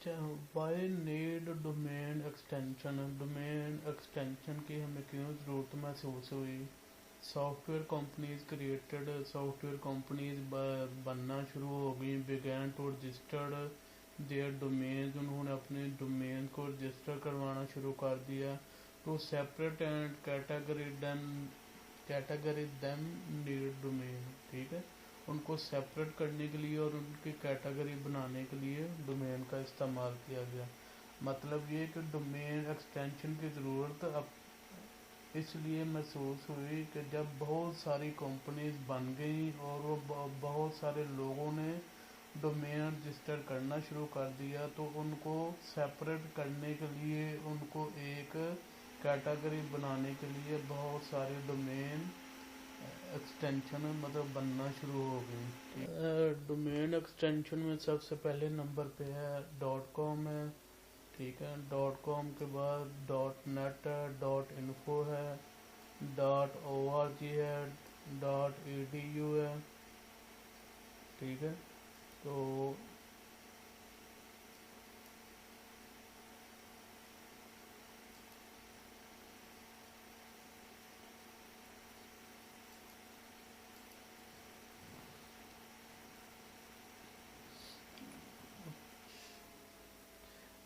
Y need domain extension. Domain extension की हमें क्यों ज़रूरत महसूस हुई? Software companies created, software companies बनना शुरू हो गई। Began to registered their domain, उन्होंने अपने डोमेन को रजिस्टर करवाना शुरू कर दिया। To separate and category them need domain, ठीक है, उनको सेपरेट करने के लिए और उनकी कैटेगरी बनाने के लिए डोमेन का इस्तेमाल किया गया। मतलब ये कि डोमेन एक्सटेंशन की ज़रूरत अब इसलिए महसूस हुई कि जब बहुत सारी कंपनीज बन गई और वो बहुत सारे लोगों ने डोमेन रजिस्टर करना शुरू कर दिया, तो उनको सेपरेट करने के लिए, उनको एक कैटेगरी बनाने के लिए बहुत सारे डोमेन एक्सटेंशन मतलब बनना शुरू हो गई। डोमेन एक्सटेंशन में सबसे पहले नंबर पे है .com है, ठीक है। .com के बाद .net है, .info है, .org है, .edu है, ठीक है। तो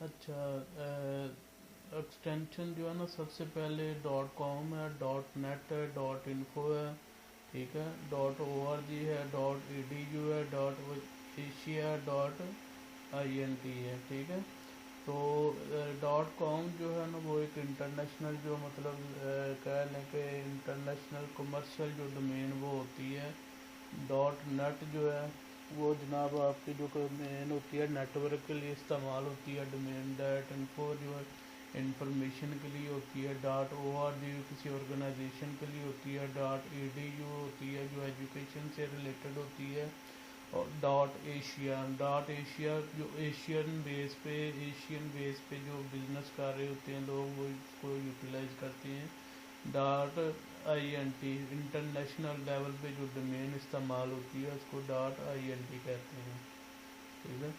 अच्छा, एक्सटेंशन जो है ना, सबसे पहले .com है, .net है, .info है, ठीक है, .org है, .edu है, .asia, .int है, ठीक है। तो .com जो है ना, वो एक इंटरनेशनल जो मतलब कह लें कि इंटरनेशनल कमर्शियल जो डोमेन वो होती है। .net जो है वो जनाब आपकी जो डोमेन होती है नेटवर्क के लिए इस्तेमाल होती है। डोमेन .info जो है इंफॉर्मेशन के लिए होती है। .org किसी ऑर्गेनाइजेशन के लिए होती है। .edu होती है जो एजुकेशन से रिलेटेड होती है। और .asia जो एशियन बेस पे जो बिजनेस कर रहे होते हैं लोग, वो इसको यूटिलाइज करते हैं। .int इंटरनेशनल लेवल पे जो डोमेन इस्तेमाल होती है उसको .int कहते हैं, ठीक है।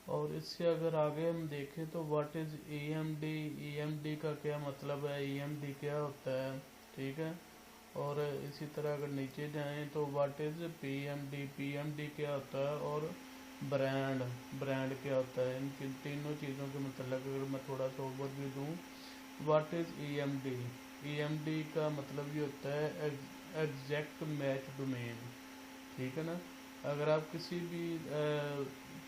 और इससे अगर आगे हम देखें तो व्हाट इज़ EMD का क्या मतलब है, EMD क्या होता है, ठीक है। और इसी तरह अगर नीचे जाएं तो व्हाट इज़ PMD क्या होता है, और ब्रांड क्या होता है। इन तीनों चीज़ों के मतलब अगर मैं थोड़ा सा ओवरव्यू दूँ, व्हाट इज़ EMD का मतलब ये होता है एग्जैक्ट मैच डोमेन, ठीक है ना। अगर आप किसी भी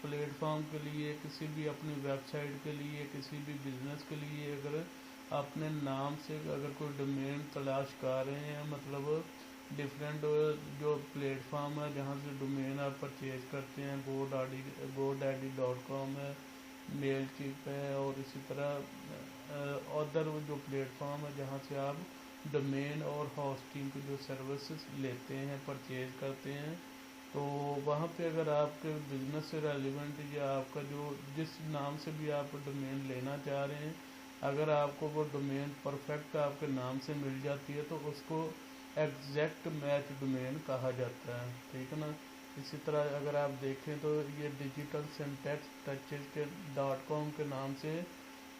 प्लेटफॉर्म के लिए, किसी भी अपनी वेबसाइट के लिए, किसी भी बिजनेस के लिए अगर अपने नाम से अगर कोई डोमेन तलाश कर रहे हैं, मतलब डिफरेंट जो प्लेटफॉर्म है जहाँ से डोमेन आप परचेज करते हैं, GoDaddy.com है, मेलचिप है, और इसी तरह अदर जो प्लेटफॉर्म है जहाँ से आप डोमेन और होस्टिंग की जो सर्विसेज लेते हैं, परचेज करते हैं, तो वहाँ पे अगर आपके बिजनेस से रेलिवेंट या आपका जो जिस नाम से भी आप डोमेन लेना चाह रहे हैं, अगर आपको वो डोमेन परफेक्ट आपके नाम से मिल जाती है तो उसको एग्जैक्ट मैच डोमेन कहा जाता है, ठीक है ना। इसी तरह अगर आप देखें तो ये डिजिटल सिंटैक्स टचेज के .com के नाम से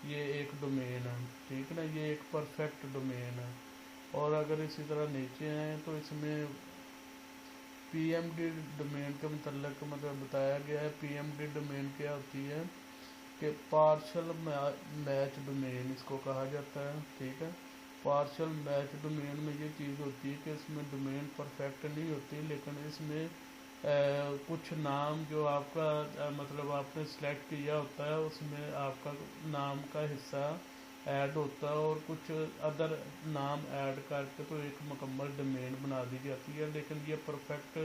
ये एक डोमेन है, ठीक है ना, ये एक परफेक्ट डोमेन है। और अगर इसी तरह नीचे आए तो इसमें PMD डोमेन के मतलब बताया गया है। PMD डोमेन क्या होती है कि पार्शल मैच डोमेन इसको कहा जाता है, ठीक है। पार्शल मैच डोमेन में ये चीज़ होती है कि इसमें डोमेन परफेक्ट नहीं होती, लेकिन इसमें कुछ नाम जो आपका मतलब आपने सेलेक्ट किया होता है उसमें आपका नाम का हिस्सा ऐड होता है और कुछ अदर नाम ऐड करके तो एक मुकम्मल डोमेन बना दी जाती है, लेकिन ये परफेक्ट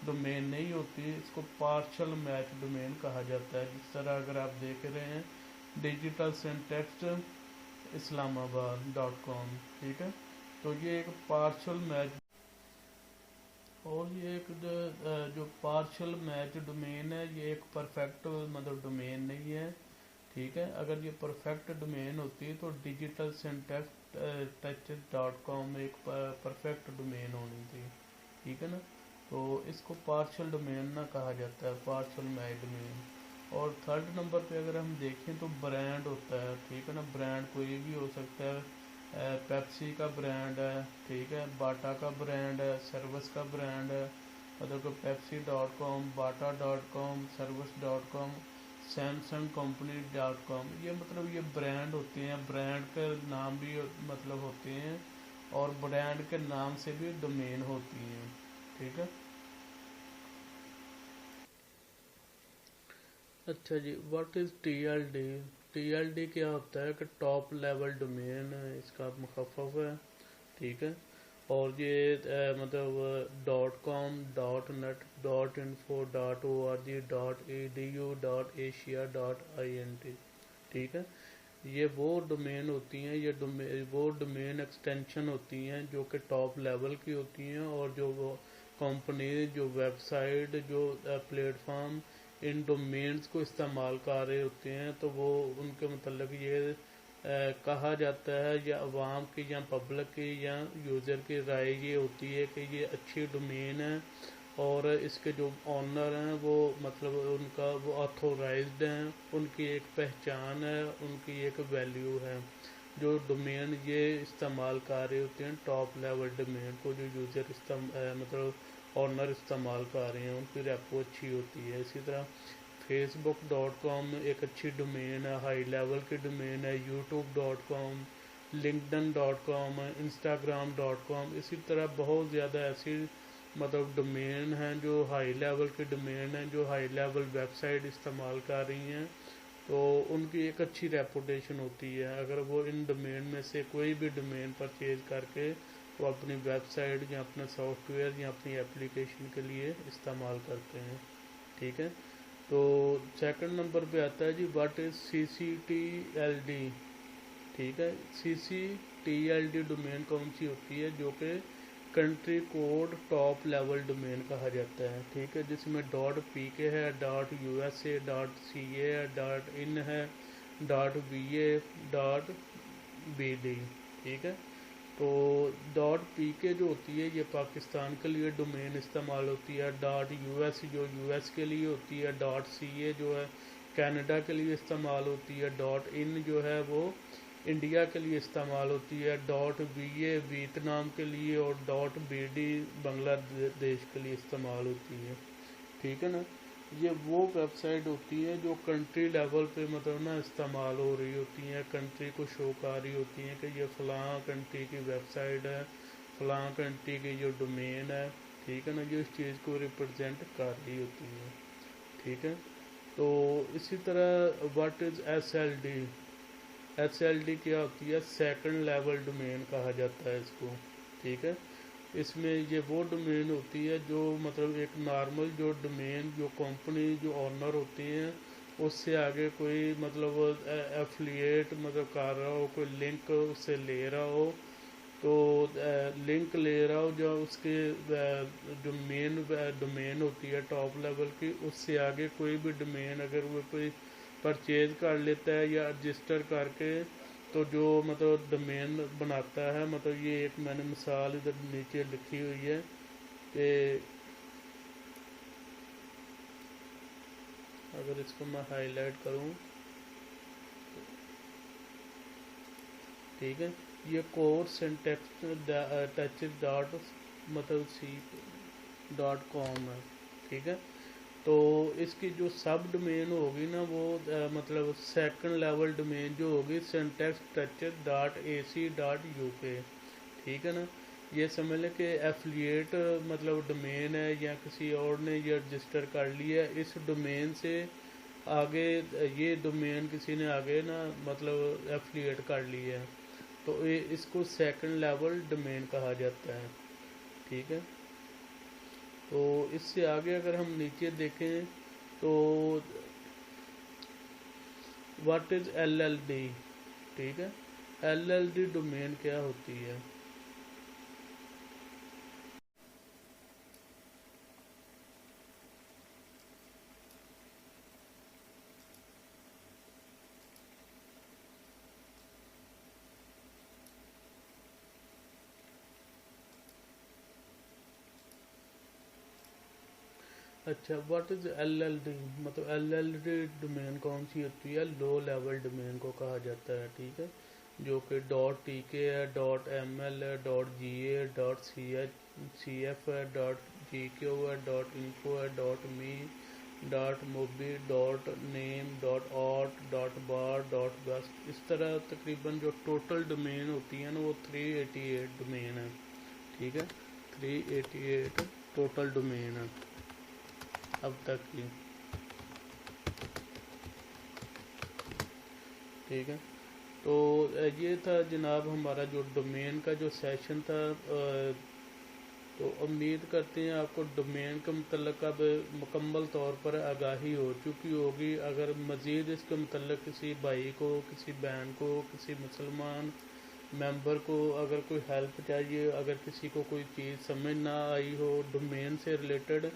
डोमेन नहीं होती, इसको पार्शल मैच डोमेन कहा जाता है। जिस तरह अगर आप देख रहे हैं डिजिटल सिंटैक्स Islamabad.com, ठीक है, तो ये एक पार्शल मैच, और ये एक जो पार्शल मैच डोमेन है ये एक परफेक्ट मतलब डोमेन नहीं है, ठीक है। अगर ये परफेक्ट डोमेन होती है तो डिजिटल सिंटैक्स .com एक परफेक्ट डोमेन होनी थी, ठीक है ना। तो इसको पार्शियल डोमेन ना कहा जाता है, पार्शियल मैच डोमेन। और थर्ड नंबर पे अगर हम देखें तो ब्रांड होता है, ठीक है ना। ब्रांड कोई भी हो सकता है, पेप्सी का ब्रांड है, ठीक है, बाटा का ब्रांड है, सर्विस का ब्रांड है, मतलब Pepsi.com, Bata.com, Service.com, Samsung company .com, ये मतलब ये ब्रांड होते हैं, ब्रांड के नाम भी मतलब होते हैं, और ब्रांड के नाम से भी डोमेन होती हैं, ठीक है। अच्छा जी, व्हाट इज़ TLD? TLD क्या होता है कि टॉप लेवल डोमेन, इसका मुखफ़फ़ है, ठीक है। और ये मतलब .com, .net, .info, .org, .edu, .asia, .int, ठीक है। ये वो डोमेन होती हैं, ये वो डोमेन एक्सटेंशन होती हैं जो कि टॉप लेवल की होती हैं, और जो वो कंपनी, जो वेबसाइट, जो प्लेटफॉर्म इन डोमेन्स को इस्तेमाल कर रहे होते हैं, तो वो उनके मतलब ये कहा जाता है, या अवाम की या पब्लिक की या यूज़र की राय ये होती है कि ये अच्छी डोमेन है, और इसके जो ऑनर हैं वो मतलब उनका वो ऑथोराइज्ड हैं, उनकी एक पहचान है, उनकी एक वैल्यू है। जो डोमेन ये इस्तेमाल कर रहे होते हैं, टॉप लेवल डोमेन को जो यूज़र मतलब ऑनर इस्तेमाल कर रहे हैं, उनकी रेपो अच्छी होती है। इसी तरह Facebook.com एक अच्छी डोमेन है, हाई लेवल की डोमेन है। YouTube.com, LinkedIn.com, Instagram.com, इसी तरह बहुत ज़्यादा ऐसी मतलब डोमेन हैं जो हाई लेवल की डोमेन हैं, जो हाई लेवल वेबसाइट इस्तेमाल कर रही हैं, तो उनकी एक अच्छी रेपुटेशन होती है। अगर वो इन डोमेन में से कोई भी डोमेन परचेज करके वो अपनी वेबसाइट या अपना सॉफ्टवेयर या अपनी एप्लीकेशन के लिए इस्तेमाल करते हैं, ठीक है। तो सेकंड नंबर पे आता है जी, व्हाट इज़ CCTLD, ठीक है। CCTLD डोमेन कौन सी होती है? जो कि country code top level domain कहा जाता है, ठीक है, जिसमें .pk है, .usa, .ca है, .in है, .va, .bd, ठीक है। तो .pk जो होती है ये पाकिस्तान के लिए डोमेन इस्तेमाल होती है, .us जो US के लिए होती है, .ca जो है कनाडा के लिए इस्तेमाल होती है, .in जो है वो इंडिया के लिए इस्तेमाल होती है, .va वियतनाम के लिए, और .bd बांग्लादेश के लिए इस्तेमाल होती है, ठीक है ना। ये वो वेबसाइट होती है जो कंट्री लेवल पे मतलब ना इस्तेमाल हो रही होती हैं, कंट्री को शो कर रही होती हैं कि ये फ़लाँ कंट्री की वेबसाइट है, फ़लाँ कंट्री की जो डोमेन है, ठीक है ना, जो इस चीज़ को रिप्रेजेंट कर रही होती है, ठीक है। तो इसी तरह व्हाट इज़ SLD? SLD क्या होती है? सेकंड लेवल डोमेन कहा जाता है इसको, ठीक है। इसमें ये वो डोमेन होती है जो मतलब एक नॉर्मल जो डोमेन जो कंपनी जो ऑनर होती हैं उससे आगे कोई मतलब एफिलिएट मतलब कर रहा हो, कोई लिंक उससे ले रहा हो, तो लिंक ले रहा हो जो उसके जो मेन डोमेन होती है टॉप लेवल की, उससे आगे कोई भी डोमेन अगर वो कोई परचेज कर लेता है या रजिस्टर करके, तो जो मतलब डोमेन बनाता है, मतलब ये एक मैंने मिसाल इधर नीचे लिखी हुई है कि अगर इसको मैं हाईलाइट करूँ, ठीक है, ये कोर्स सिंटेक्स टच डॉट मतलब C.com है, ठीक है। तो इसकी जो सब डोमेन होगी ना वो मतलब सेकंड लेवल डोमेन जो होगी syntax.touch.ac.uk, ठीक है ना। ये समझ लें कि एफिलिएट मतलब डोमेन है या किसी और ने ये रजिस्टर कर लिया इस डोमेन से आगे, ये डोमेन किसी ने आगे ना मतलब एफिलिएट कर लिया है, तो ये इसको सेकंड लेवल डोमेन कहा जाता है, ठीक है। तो इससे आगे अगर हम नीचे देखें तो व्हाट इज़ LLD, ठीक है। LLD डोमेन क्या होती है? अच्छा, व्हाट इज LLD? मतलब LLD डोमेन कौन सी होती है? लो लेवल डोमेन को कहा जाता है, ठीक है, जो कि .tk है, .ml है, .ga, .cf है, .gq है, .info है, .me, .mobi, .name, .art, .bar, .best, इस तरह तकरीबन जो टोटल डोमेन होती है ना वो 388 डोमेन है, ठीक है, 388 टोटल डोमेन है अब तक की, ठीक है। तो ये था जनाब हमारा जो डोमेन का जो सेशन था। तो उम्मीद करते हैं आपको डोमेन के मतलब अब मुकम्मल तौर पर आगाही हो चुकी होगी। अगर मज़ीद इसके मतलब किसी भाई को, किसी बहन को, किसी मुसलमान मेंबर को अगर कोई हेल्प चाहिए, अगर किसी को कोई चीज़ समझ ना आई हो डोमेन से रिलेटेड,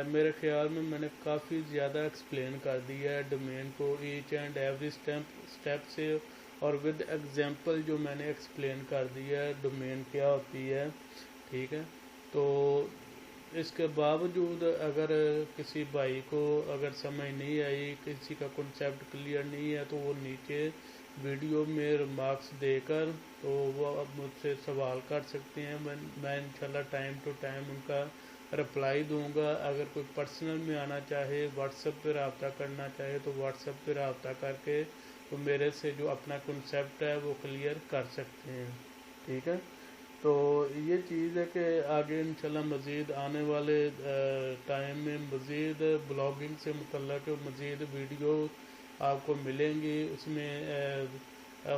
मेरे ख्याल में मैंने काफ़ी ज़्यादा एक्सप्लेन कर दिया है डोमेन को ईच एंड एवरी स्टेप से, और विद एग्जांपल जो मैंने एक्सप्लेन कर दिया है डोमेन क्या होती है, ठीक है। तो इसके बावजूद अगर किसी भाई को अगर समझ नहीं आई, किसी का कॉन्सेप्ट क्लियर नहीं है, तो वो नीचे वीडियो में रिमार्क्स देकर तो वो अब मुझसे सवाल कर सकते हैं। मैं इंशाल्लाह टाइम टू टाइम उनका रिप्लाई दूंगा। अगर कोई पर्सनल में आना चाहे, व्हाट्सएप पर रब्ता करना चाहे, तो व्हाट्सएप पर रब्ता करके तो मेरे से जो अपना कॉन्सेप्ट है वो क्लियर कर सकते हैं, ठीक है। तो ये चीज़ है कि आगे इंशाल्लाह मज़ीद आने वाले टाइम में मज़ीद ब्लॉगिंग से मुतल्लक़ मज़ीद वीडियो आपको मिलेंगी। उसमें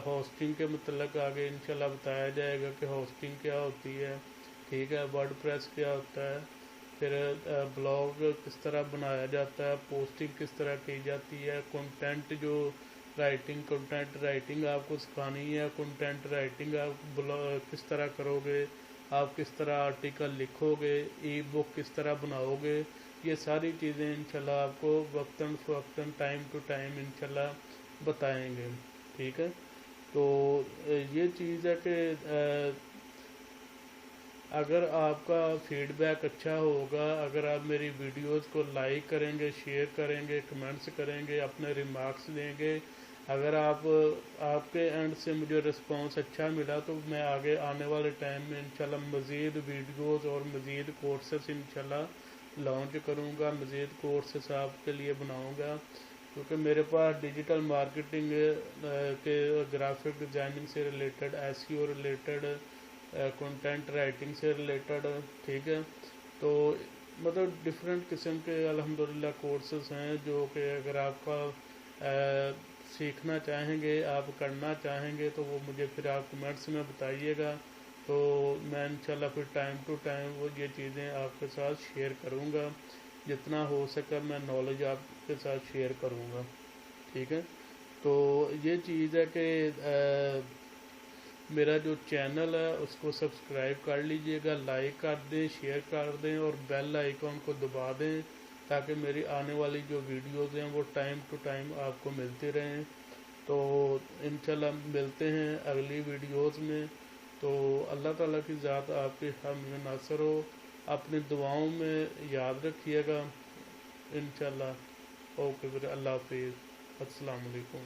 होस्टिंग के मतलब आगे इंशाल्लाह बताया जाएगा कि होस्टिंग क्या होती है, ठीक है, वर्डप्रेस क्या होता है, फिर ब्लॉग किस तरह बनाया जाता है, पोस्टिंग किस तरह की जाती है, कंटेंट जो कंटेंट राइटिंग आपको सिखानी है, कंटेंट राइटिंग आप किस तरह करोगे, आप किस तरह आर्टिकल लिखोगे, ई बुक किस तरह बनाओगे, ये सारी चीज़ें इंशाल्लाह आपको वक्तन फ़वक्तन टाइम टू टाइम इंशाल्लाह बताएंगे, ठीक है। तो ये चीज़ है कि अगर आपका फीडबैक अच्छा होगा, अगर आप मेरी वीडियोस को लाइक करेंगे, शेयर करेंगे, कमेंट्स करेंगे, अपने रिमार्क्स देंगे, अगर आपके एंड से मुझे रिस्पांस अच्छा मिला, तो मैं आगे आने वाले टाइम में इंशाल्लाह मज़ीद वीडियोस और मज़ीद कोर्सेस इंशाल्लाह लॉन्च करूँगा, मज़ीद कोर्सेस आपके लिए बनाऊँगा, क्योंकि मेरे पास डिजिटल मार्केटिंग के ग्राफिक डिज़ाइनिंग से related, SEO related, content writing से रिलेटेड, ठीक है। तो मतलब डिफरेंट किस्म के अल्हम्दुलिल्लाह कोर्सेस हैं जो कि अगर आपका सीखना चाहेंगे, आप करना चाहेंगे, तो वो मुझे फिर आप कमेंट्स में बताइएगा, तो मैं इंशाल्लाह फिर टाइम टू टाइम वो ये चीज़ें आपके साथ शेयर करूँगा, जितना हो सके मैं नॉलेज आपके साथ शेयर करूँगा, ठीक है। तो ये चीज़ है कि मेरा जो चैनल है उसको सब्सक्राइब कर लीजिएगा, लाइक कर दें, शेयर कर दें और बेल आइकॉन को दबा दें, ताकि मेरी आने वाली जो वीडियोज़ हैं वो टाइम टू टाइम आपको मिलती रहें। तो इंशाल्लाह मिलते हैं अगली वीडियोज़ में। तो अल्लाह ताला की ज़ात आपके हामी नासर हो, अपनी दुआओं में याद रखिएगा इंशाल्लाह। ओके फिर, अल्लाह हाफिज़, अस्सलाम वालेकुम।